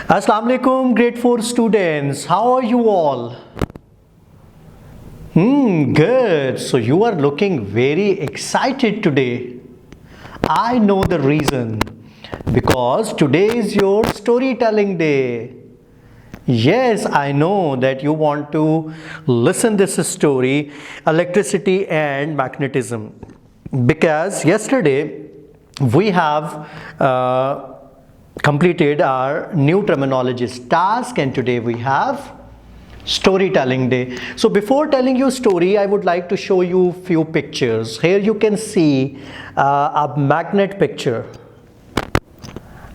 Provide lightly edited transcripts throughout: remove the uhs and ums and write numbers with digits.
Assalamu alaikum, grade 4 students. How are you all? Good. So you are looking very excited today. I know the reason. Because today is your storytelling day. Yes, I know that you want to listen this story, electricity and magnetism. Because yesterday we have completed our new terminologies task, and today we have storytelling day. So before telling you story, I would like to show you few pictures. Here you can see a magnet picture.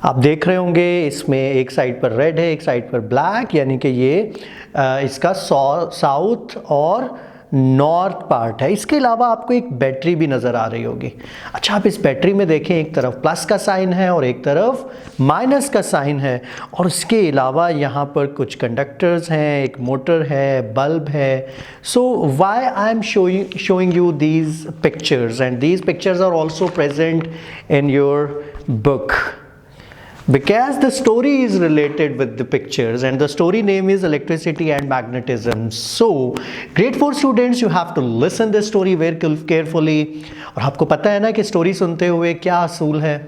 आप देख रहे होंगे इसमें एक side पर red है, एक side पर ब्लैक, यानी कि ये इसका साउथ और नॉर्थ पार्ट है। इसके अलावा आपको एक बैटरी भी नज़र आ रही होगी। अच्छा, आप इस बैटरी में देखें, एक तरफ प्लस का साइन है और एक तरफ माइनस का साइन है, और इसके अलावा यहाँ पर कुछ कंडक्टर्स हैं, एक मोटर है, बल्ब है। So why I am showing you these pictures, and these pictures are also present in your book. Because the story is related with the pictures, and the story name is electricity and magnetism. So grade 4 students, you have to listen this story very carefully. और आपको पता है ना कि story सुनते हुए क्या असूल है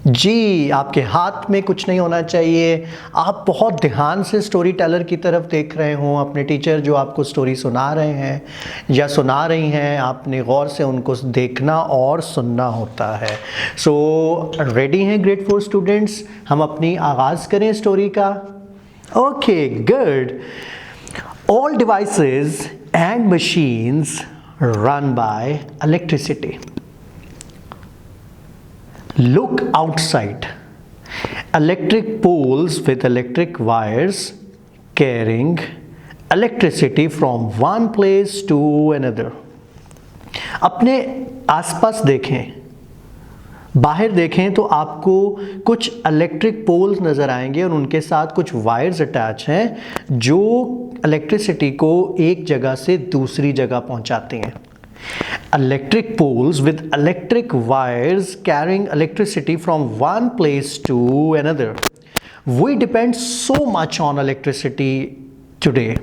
जी, आपके हाथ में कुछ नहीं होना चाहिए। आप बहुत ध्यान से स्टोरी टेलर की तरफ देख रहे हों, अपने टीचर जो आपको स्टोरी सुना रहे हैं या सुना रही हैं, आपने गौर से उनको देखना और सुनना होता है। सो रेडी हैं ग्रेड 4 स्टूडेंट्स? हम अपनी आगाज़ करें स्टोरी का। Okay, good. All devices and machines run by electricity. Look outside. Electric poles with electric wires carrying electricity from one place to another. अपने आसपास देखें, बाहर देखें तो आपको कुछ इलेक्ट्रिक पोल्स नज़र आएंगे और उनके साथ कुछ वायर्स अटैच हैं जो इलेक्ट्रिसिटी को एक जगह से दूसरी जगह पहुंचाते हैं. Electric poles with electric wires carrying electricity from one place to another. We depend so much on electricity today.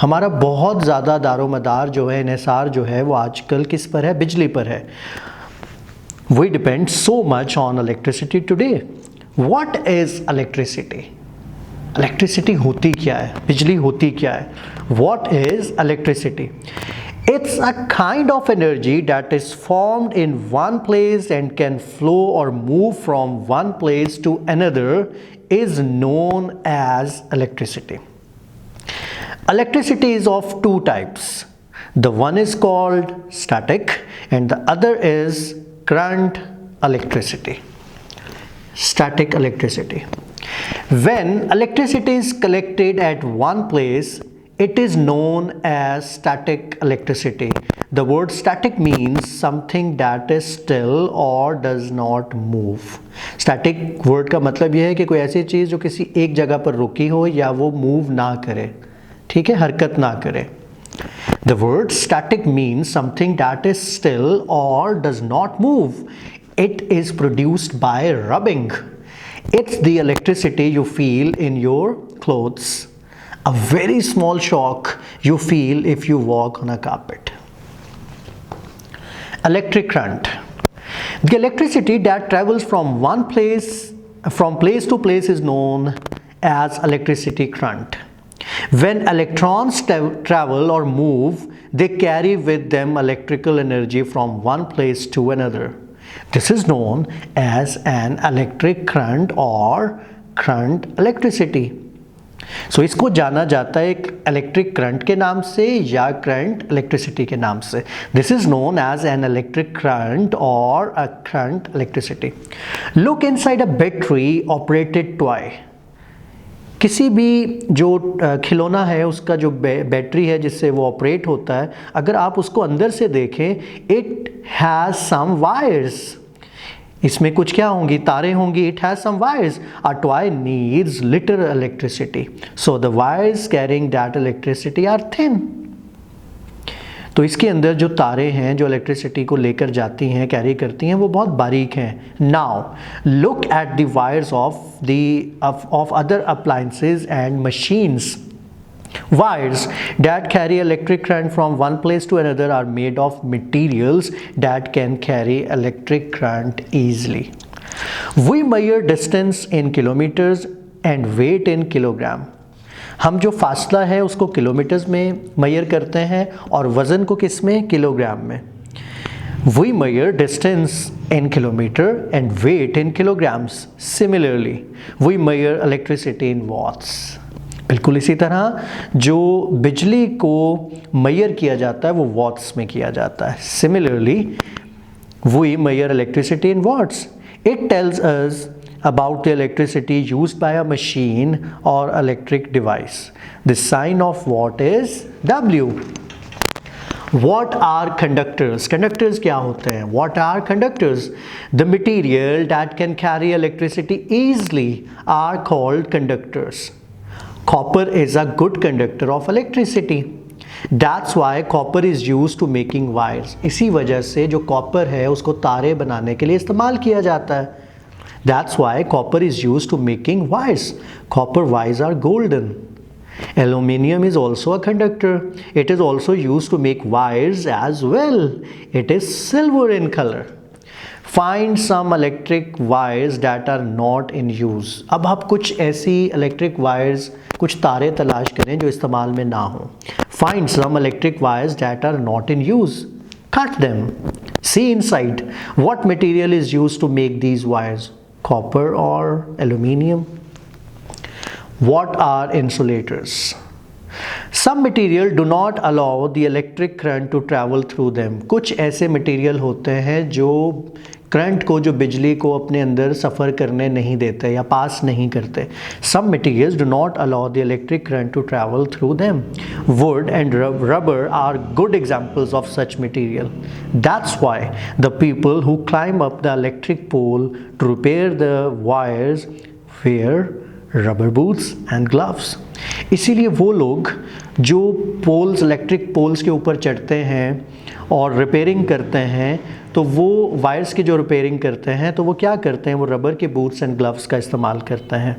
हमारा बहुत ज़्यादा दारोमदार जो है, इन्हिसार जो है, वो आजकल किस पर है? बिजली पर है. We depend so much on electricity today. What is electricity? Electricity होती क्या है? बिजली होती क्या है? What is electricity? It's a kind of energy that is formed in one place and can flow or move from one place to another is known as electricity. Electricity is of two types. The one is called static and the other is current electricity. Static electricity. When electricity is collected at one place, it is known as static electricity. The word static means something that is still or does not move. Static word का मतलब यह है कि कोई ऐसी चीज़ जो किसी एक जगह पर रुकी हो या वो मूव ना करे, ठीक है, हरकत ना करे. The word static means something that is still or does not move. It is produced by rubbing. It's the electricity you feel in your clothes. A very small shock you feel if you walk on a carpet. Electric current. The electricity that travels from place to place is known as electricity current. When electrons travel or move, they carry with them electrical energy from one place to another. This is known as an electric current or current electricity. सो इसको जाना जाता है एक electric current के नाम से या current electricity के नाम से. This is known as an electric current और a current electricity. Look inside a battery operated toy. किसी भी जो खिलौना है उसका जो बैटरी है जिससे वो ऑपरेट होता है, अगर आप उसको अंदर से देखें, इट हैज़ सम वायर्स. इसमें कुछ क्या होंगी? तारें होंगी. It has some wires. A toy needs little electricity, so the wires carrying that electricity are thin. तो इसके अंदर जो तारे हैं जो इलेक्ट्रिसिटी को लेकर जाती हैं, कैरी करती हैं, वो बहुत बारीक हैं. Now look at the wires of other appliances and machines. Wires that carry electric current from one place to another are made of materials that can carry electric current easily. We measure distance in kilometers and weight in kilogram. हम जो फासला है उसको kilometres में major करते हैं और वज़न को किस में? किलोग्राम में. We measure distance in kilometer and weight in kilograms. Similarly, we measure electricity in watts. बिल्कुल इसी तरह जो बिजली को मेजर किया जाता है वो वॉट्स में किया जाता है. Similarly we measure electricity in watts. It tells us about the electricity used by a machine or electric device. The sign of watt is W. What are conductors? Conductors क्या होते हैं? What are conductors? The material that can carry electricity easily are called conductors. Copper is a good conductor of electricity. That's why copper is used to making wires. इसी वजह से जो copper है उसको तारे बनाने के लिए इस्तेमाल किया जाता है. That's why copper is used to making wires. Copper wires are golden. Aluminium is also a conductor. It is also used to make wires as well. It is silver in color. Find some electric wires that are not in use. अब आप कुछ ऐसी electric wires, कुछ तारे तलाश करें जो इस्तेमाल में ना हो. Find some electric wires that are not in use. Cut them. See inside. What material is used to make these wires? Copper or aluminium? What are insulators? Some material do not allow the electric current to travel through them. कुछ ऐसे material होते हैं जो current को, जो बिजली को अपने अंदर सफ़र करने नहीं देते या पास नहीं करते. Some materials do not allow the electric current to travel through them. Wood and rubber are good examples of such material. That's why the people who climb up the electric pole to repair the wires wear rubber boots and gloves. इसीलिए वो लोग जो poles, electric poles के ऊपर चढ़ते हैं और repairing करते हैं, तो वो वायर्स की जो रिपेयरिंग करते हैं तो वो क्या करते हैं? वो रबर के बूट्स एंड ग्लव्स का इस्तेमाल करते हैं.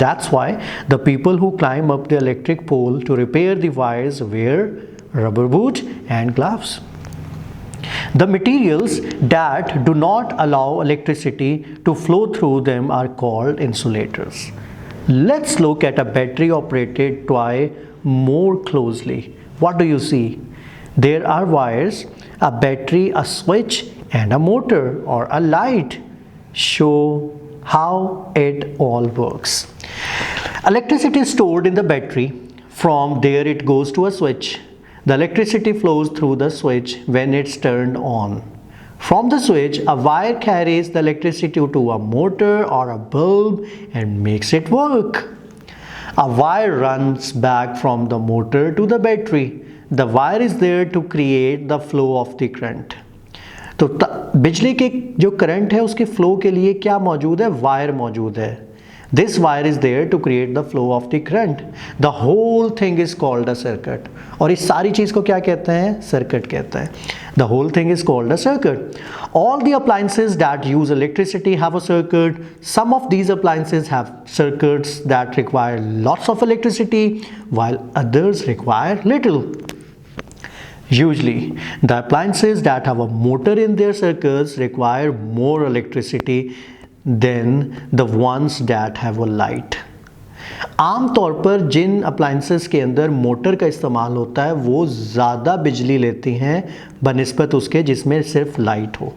That's why the people who climb up the electric pole to repair the wires wear rubber boots and gloves. The materials that do not allow electricity to flow through them are called insulators. Let's look at a battery operated toy more closely. What do you see? There are wires, a battery, a switch and a motor or a light. Show how it all works. Electricity is stored in the battery. From there it goes to a switch. The electricity flows through the switch when it's turned on. From the switch, a wire carries the electricity to a motor or a bulb and makes it work. A wire runs back from the motor to the battery. The wire is there to create the flow of the current. तो बिजली के जो current है उसके flow के लिए क्या मौजूद है? वायर मौजूद है. This wire is there to create the flow of the current. The whole thing is called a circuit. और इस सारी चीज़ को क्या कहते हैं? सर्किट कहते हैं. The whole thing is called a circuit. All the appliances that use electricity have a circuit. Some of these appliances have circuits that require lots of electricity while others require little. Usually, the appliances that have a motor in their circuits require more electricity than the ones that have a light. आमतौर पर जिन appliances के अंदर motor का इस्तेमाल होता है वो ज़्यादा बिजली लेती हैं बनिस्बत उसके जिसमें सिर्फ लाइट हो.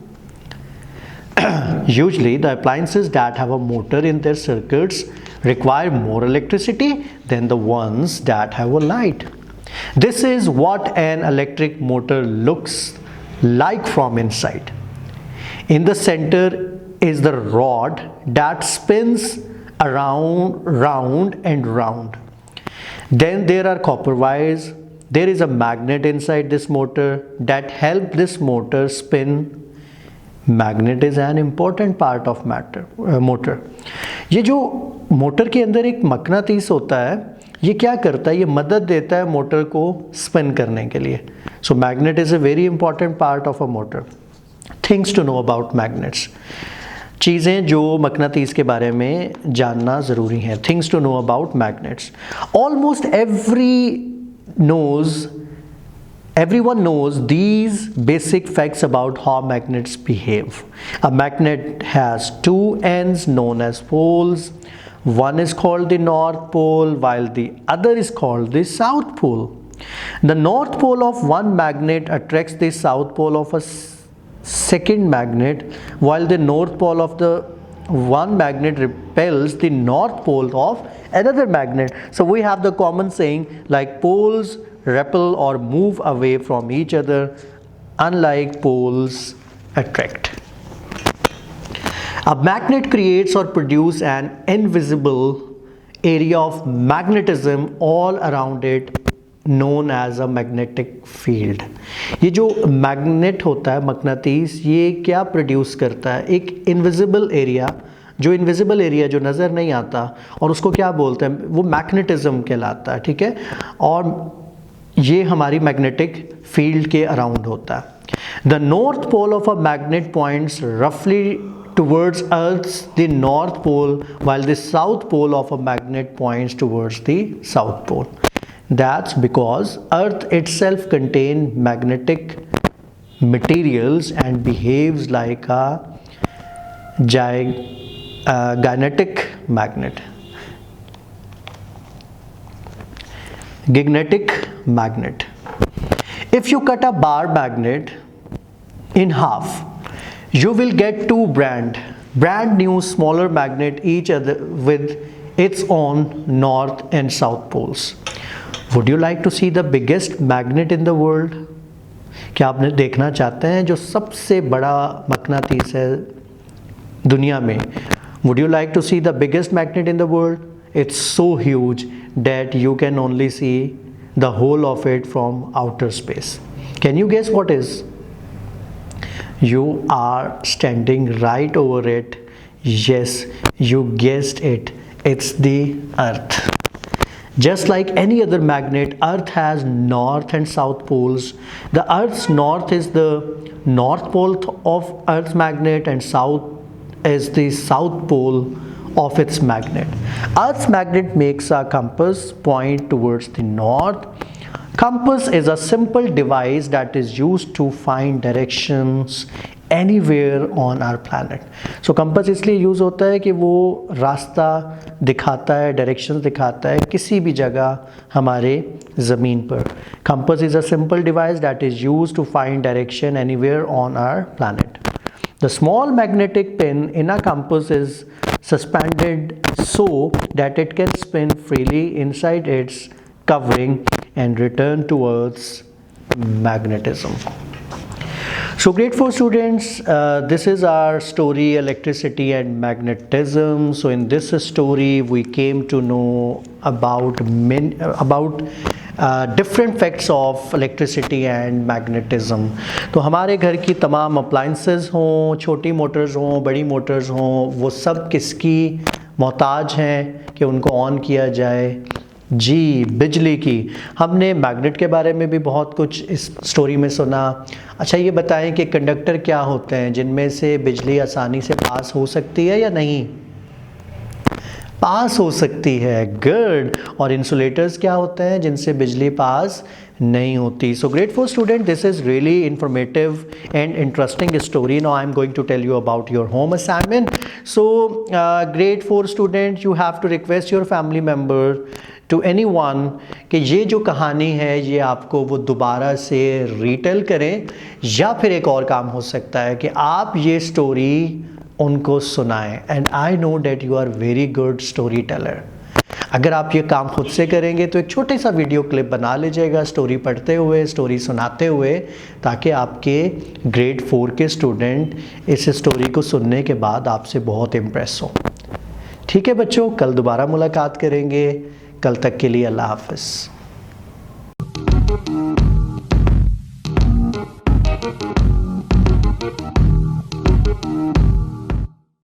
Usually, the appliances that have a motor in their circuits require more electricity than the ones that have a light. This is what an electric motor looks like from inside. In the center is the rod that spins round and round. Then there are copper wires. There is a magnet inside this motor that help this motor spin. Magnet is an important part of motor. ये जो motor के अंदर एक मकनातीस होता है, ये क्या करता है, ये मदद देता है मोटर को स्पिन करने के लिए. So magnet is a very important part of a motor. Things to know about magnets, चीज़ें जो मकनातीस के बारे में जानना ज़रूरी है. Things to know about magnets. Almost everyone knows these basic facts about how magnets behave. A magnet has two ends known as poles. One is called the North Pole while the other is called the South Pole. The North Pole of one magnet attracts the South Pole of a second magnet, while the North Pole of the one magnet repels the North Pole of another magnet. So we have the common saying like poles repel or move away from each other, unlike poles attract. A magnet creates or produces an invisible area of magnetism all around it, known as a magnetic field. ये जो magnet होता है मकनातीस, ये क्या produce करता है, एक invisible area, जो इनविजिबल एरिया जो नज़र नहीं आता, और उसको क्या बोलते हैं, वो मैग्नेटिज्म कहलाता है. ठीक है, और ये हमारी मैग्नेटिक फील्ड के अराउंड होता है. The north pole of a magnet points रफली towards Earth's the north pole, while the south pole of a magnet points towards the south pole. That's because Earth itself contains magnetic materials and behaves like a gigantic magnet. If you cut a bar magnet in half, you will get two brand new smaller magnet, each other with its own north and south poles. Would you like to see the biggest magnet in the world? क्या आपने देखना चाहते हैं जो सबसे बड़ा मकनातीस है दुनिया में? Would you like to see the biggest magnet in the world? It's so huge that you can only see the whole of it from outer space. Can you guess what is? You are standing right over it. Yes, you guessed it. It's the Earth. Just like any other magnet, Earth has north and south poles. The Earth's north is the north pole of Earth's magnet, and south is the south pole of its magnet. Earth's magnet makes a compass point towards the north. Compass is a simple device that is used to find directions anywhere on our planet. So compass इसलिए use होता है कि वो रास्ता दिखाता है, directions दिखाता है किसी भी जगह हमारे ज़मीन पर. Compass is a simple device that is used to find direction anywhere on our planet. The small magnetic pin in a compass is suspended so that it can spin freely inside its covering and return to Earth's magnetism. So grade 4 students, this is our story, electricity and magnetism. So in this story we came to know about different facts of electricity and magnetism. तो हमारे घर की तमाम appliances हों, छोटी Motors हों, बड़ी Motors हों, वो सब किसकी मोहताज हैं कि उनको ऑन किया जाए? जी, बिजली की. हमने मैग्नेट के बारे में भी बहुत कुछ इस स्टोरी में सुना. अच्छा, ये बताएं कि कंडक्टर क्या होते हैं जिनमें से बिजली आसानी से पास हो सकती है या नहीं? पास हो सकती है. गुड. और इंसुलेटर्स क्या होते हैं जिनसे बिजली पास नहीं होती? So grade 4 student, this is really informative and interesting story. Now I am going to tell you about your home assignment. So grade 4 student, you have to request your family member to anyone कि ये जो कहानी है ये आपको वो दोबारा से रीटेल करें, या फिर एक और काम हो सकता है कि आप ये स्टोरी उनको सुनाएं. And I know that you are very good story teller. अगर आप ये काम खुद से करेंगे तो एक छोटे सा वीडियो क्लिप बना लीजिएगा स्टोरी पढ़ते हुए, स्टोरी सुनाते हुए, ताकि आपके ग्रेड 4 के स्टूडेंट इस स्टोरी को सुनने के बाद आपसे बहुत इम्प्रेस हो. ठीक है बच्चों, कल दोबारा मुलाकात करेंगे. कल तक के लिए अल्लाह हाफ़िज़.